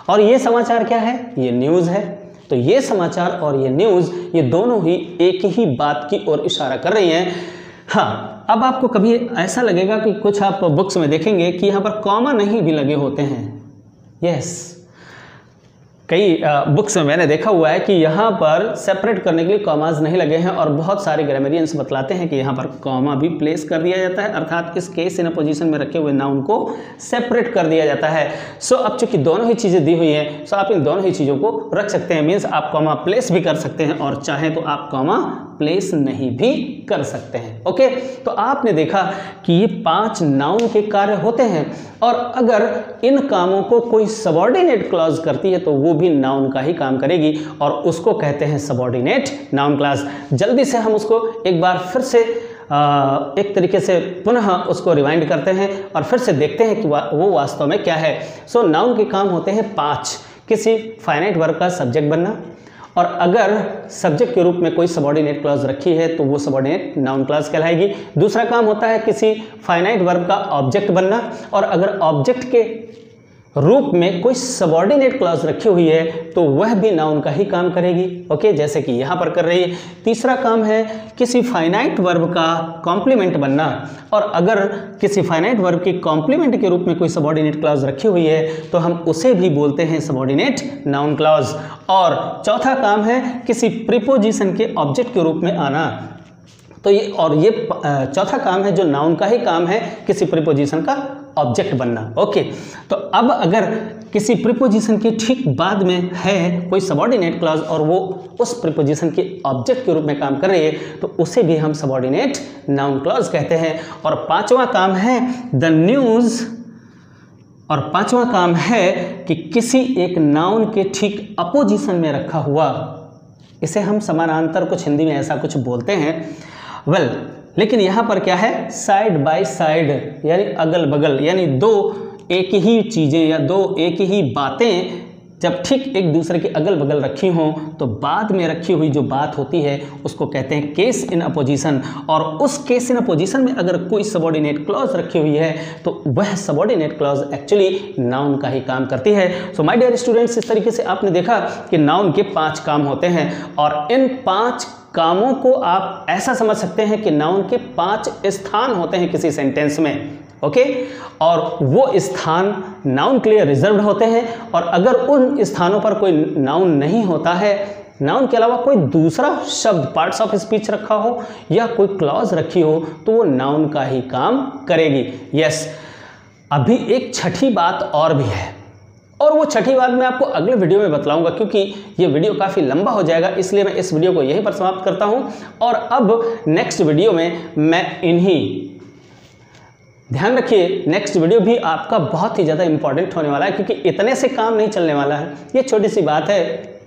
और ये समाचार क्या है, ये न्यूज़ है। तो ये समाचार और ये न्यूज़, ये दोनों ही एक ही बात की ओर इशारा कर रही हैं। हाँ, अब आपको कभी ऐसा लगेगा कि कुछ आप बुक्स में देखेंगे कि यहाँ पर कॉमा नहीं भी लगे होते हैं। यस, कई बुक्स में मैंने देखा हुआ है कि यहाँ पर सेपरेट करने के लिए कॉमाज नहीं लगे हैं और बहुत सारे ग्रामरियंस बतलाते हैं कि यहाँ पर कॉमा भी प्लेस कर दिया जाता है, अर्थात इस केस इन अपोजिशन में रखे हुए नाउन को सेपरेट कर दिया जाता है। सो अब चूंकि दोनों ही चीज़ें दी हुई हैं, सो आप इन दोनों ही चीज़ों को रख सकते हैं। मीन्स आप कॉमा प्लेस भी कर सकते हैं और चाहें तो आप कॉमा प्लेस नहीं भी कर सकते हैं। ओके, तो आपने देखा कि ये 5 नाउन के कार्य होते हैं और अगर इन कामों को कोई सबऑर्डिनेट क्लॉज करती है तो वो भी नाउन का ही काम करेगी और उसको कहते हैं सबऑर्डिनेट नाउन क्लॉज। जल्दी से हम उसको एक बार फिर से एक तरीके से पुनः उसको रिवाइंड करते हैं और फिर से देखते हैं कि वो वास्तव में क्या है। सो नाउन के काम होते हैं 5। किसी फाइनाइट वर्ब का सब्जेक्ट बनना, और अगर सब्जेक्ट के रूप में कोई सबऑर्डिनेट क्लॉज रखी है तो वो सबऑर्डिनेट नाउन क्लॉज कहलाएगी। दूसरा काम होता है किसी फाइनाइट वर्ब का ऑब्जेक्ट बनना, और अगर ऑब्जेक्ट के रूप में कोई सबऑर्डिनेट क्लॉज रखी हुई है तो वह भी नाउन का ही काम करेगी। ओके, जैसे कि यहाँ पर कर रही है। तीसरा काम है किसी फाइनाइट वर्ब का कॉम्प्लीमेंट बनना, और अगर किसी फाइनाइट वर्ब की कॉम्प्लीमेंट के रूप में कोई सबऑर्डिनेट क्लॉज रखी हुई है तो हम उसे भी बोलते हैं सबऑर्डिनेट नाउन क्लॉज। और चौथा काम है किसी प्रीपोजिशन के ऑब्जेक्ट के रूप में आना। तो ये चौथा काम है जो नाउन का ही काम है, किसी प्रीपोजिशन का ऑब्जेक्ट बनना। ओके, तो अब अगर किसी प्रीपोजिशन के ठीक बाद में है कोई सबऑर्डिनेट क्लॉज और वो उस प्रीपोजिशन के ऑब्जेक्ट के रूप में काम कर रही है तो उसे भी हम सबऑर्डिनेट नाउन क्लॉज कहते हैं। और 5वां काम है द न्यूज़ और पांचवा काम है कि किसी एक नाउन के ठीक अपोजिशन में रखा हुआ, इसे हम समानांतर कुछ हिंदी में ऐसा कुछ बोलते हैं। लेकिन यहाँ पर क्या है, साइड बाय साइड, यानी अगल बगल, यानी दो एक ही चीज़ें या दो एक ही बातें जब ठीक एक दूसरे के अगल बगल रखी हों तो बाद में रखी हुई जो बात होती है उसको कहते हैं केस इन अपोजिशन। और उस केस इन अपोजिशन में अगर कोई सबऑर्डिनेट क्लॉज रखी हुई है तो वह सबऑर्डिनेट क्लॉज एक्चुअली नाउन का ही काम करती है। सो माय डियर स्टूडेंट्स, इस तरीके से आपने देखा कि नाउन के 5 काम होते हैं और इन 5 कामों को आप ऐसा समझ सकते हैं कि नाउन के 5 स्थान होते हैं किसी सेंटेंस में, ओके और वो स्थान नाउन के लिए रिजर्व्ड होते हैं। और अगर उन स्थानों पर कोई नाउन नहीं होता है, नाउन के अलावा कोई दूसरा शब्द पार्ट्स ऑफ स्पीच रखा हो या कोई क्लॉज रखी हो तो वो नाउन का ही काम करेगी। यस, अभी एक छठी बात और भी है और वो छठी बात मैं आपको अगले वीडियो में बतलाऊंगा क्योंकि ये वीडियो काफ़ी लंबा हो जाएगा, इसलिए मैं इस वीडियो को यहीं पर समाप्त करता हूं। और अब नेक्स्ट वीडियो में मैं इन्हीं, ध्यान रखिए नेक्स्ट वीडियो भी आपका बहुत ही ज़्यादा इंपॉर्टेंट होने वाला है क्योंकि इतने से काम नहीं चलने वाला है, ये छोटी सी बात है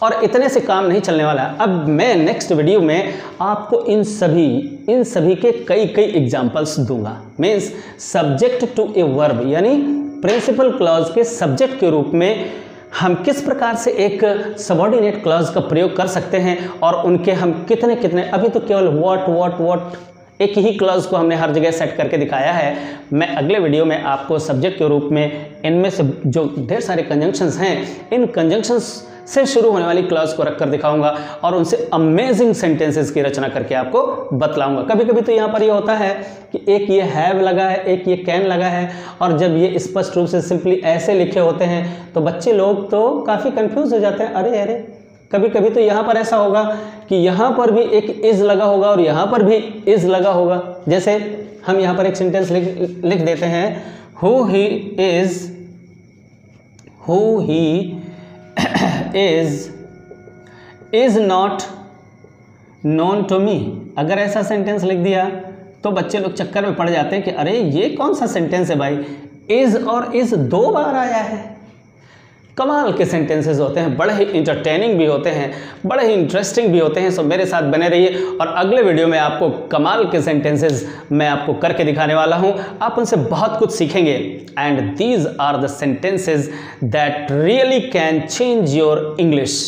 और इतने से काम नहीं चलने वाला है। अब मैं नेक्स्ट वीडियो में आपको इन सभी के कई एग्जांपल्स दूंगा। Means subject to a verb, यानी प्रिंसिपल क्लॉज के सब्जेक्ट के रूप में हम किस प्रकार से एक सबऑर्डिनेट क्लॉज का प्रयोग कर सकते हैं और उनके हम कितने, अभी तो केवल व्हाट एक ही क्लॉज को हमने हर जगह सेट करके दिखाया है। मैं अगले वीडियो में आपको सब्जेक्ट के रूप में इनमें से जो ढेर सारे कंजंक्शंस हैं, इन कंजंक्शंस से शुरू होने वाली क्लॉज को रखकर दिखाऊंगा और उनसे अमेजिंग सेंटेंसेस की रचना करके आपको बतलाऊंगा। कभी कभी तो यहाँ पर ये होता है कि एक ये हैव लगा है, एक ये कैन लगा है और जब ये स्पष्ट रूप से सिंपली ऐसे लिखे होते हैं तो बच्चे लोग तो काफ़ी कंफ्यूज हो जाते हैं। अरे कभी कभी तो यहाँ पर ऐसा होगा कि यहाँ पर भी एक इज लगा होगा और यहाँ पर भी इज लगा होगा। जैसे हम यहाँ पर एक सेंटेंस लिख देते हैं, who he is not known to me. अगर ऐसा सेंटेंस लिख दिया तो बच्चे लोग चक्कर में पड़ जाते हैं कि अरे ये कौन सा सेंटेंस है भाई, इज और इज 2 बार आया है। कमाल के सेंटेंसेस होते हैं, बड़े ही इंटरटेनिंग भी होते हैं, बड़े ही इंटरेस्टिंग भी होते हैं। सो मेरे साथ बने रहिए और अगले वीडियो में आपको कमाल के सेंटेंसेस मैं आपको करके दिखाने वाला हूं। आप उनसे बहुत कुछ सीखेंगे and these are the sentences that really can change your English,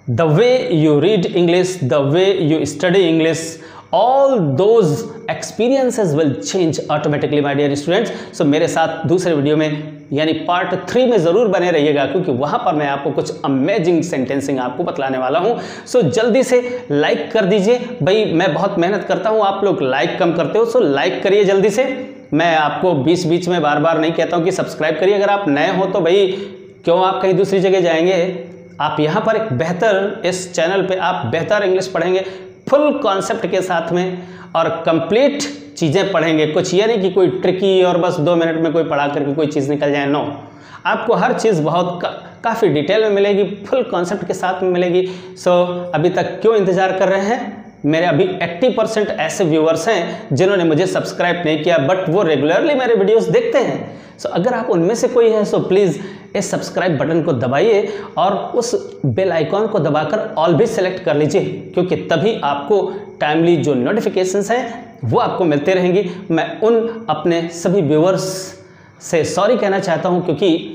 the way you read English, the way you study English, all those experiences will change automatically my dear students। so मेरे साथ दूसरे video में यानी part 3 में ज़रूर बने रहिएगा क्योंकि वहाँ पर मैं आपको कुछ अमेजिंग सेंटेंसिंग आपको बतलाने वाला हूँ। सो जल्दी से लाइक कर दीजिए भाई, मैं बहुत मेहनत करता हूँ, आप लोग लाइक कम करते हो, सो लाइक करिए जल्दी से। मैं आपको बीच में बार नहीं कहता हूँ कि सब्सक्राइब करिए। अगर आप नए हो तो भाई क्यों आप कहीं दूसरी जगह जाएंगे, आप यहाँ पर एक बेहतर, इस चैनल पर आप बेहतर इंग्लिश पढ़ेंगे फुल कॉन्सेप्ट के साथ में और कंप्लीट चीज़ें पढ़ेंगे। कुछ ये नहीं कि कोई ट्रिकी और बस 2 मिनट में कोई पढ़ा करके कोई चीज़ निकल जाए, नो, आपको हर चीज़ बहुत काफ़ी डिटेल में मिलेगी, फुल कॉन्सेप्ट के साथ में मिलेगी। सो अभी तक क्यों इंतज़ार कर रहे हैं? मेरे अभी 80% ऐसे व्यूअर्स हैं जिन्होंने मुझे सब्सक्राइब नहीं किया बट वो रेगुलरली मेरे वीडियोस देखते हैं। सो अगर आप उनमें से कोई है सो प्लीज़ इस सब्सक्राइब बटन को दबाइए और उस बेल आइकॉन को दबाकर ऑल भी सेलेक्ट कर लीजिए क्योंकि तभी आपको टाइमली जो नोटिफिकेशंस हैं वो आपको मिलते रहेंगी। मैं उन अपने सभी व्यूअर्स से सॉरी कहना चाहता हूं क्योंकि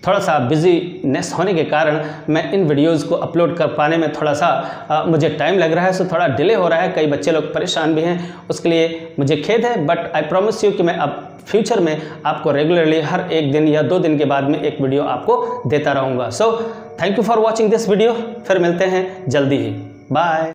थोड़ा सा बिजीनेस होने के कारण मैं इन वीडियोस को अपलोड कर पाने में थोड़ा सा मुझे टाइम लग रहा है, सो थोड़ा डिले हो रहा है। कई बच्चे लोग परेशान भी हैं, उसके लिए मुझे खेद है बट आई प्रॉमिस यू कि मैं अब फ्यूचर में आपको रेगुलरली हर 1 दिन या 2 दिन के बाद में एक वीडियो आपको देता रहूँगा। So thank you for watching this video, फिर मिलते हैं जल्दी ही, बाय।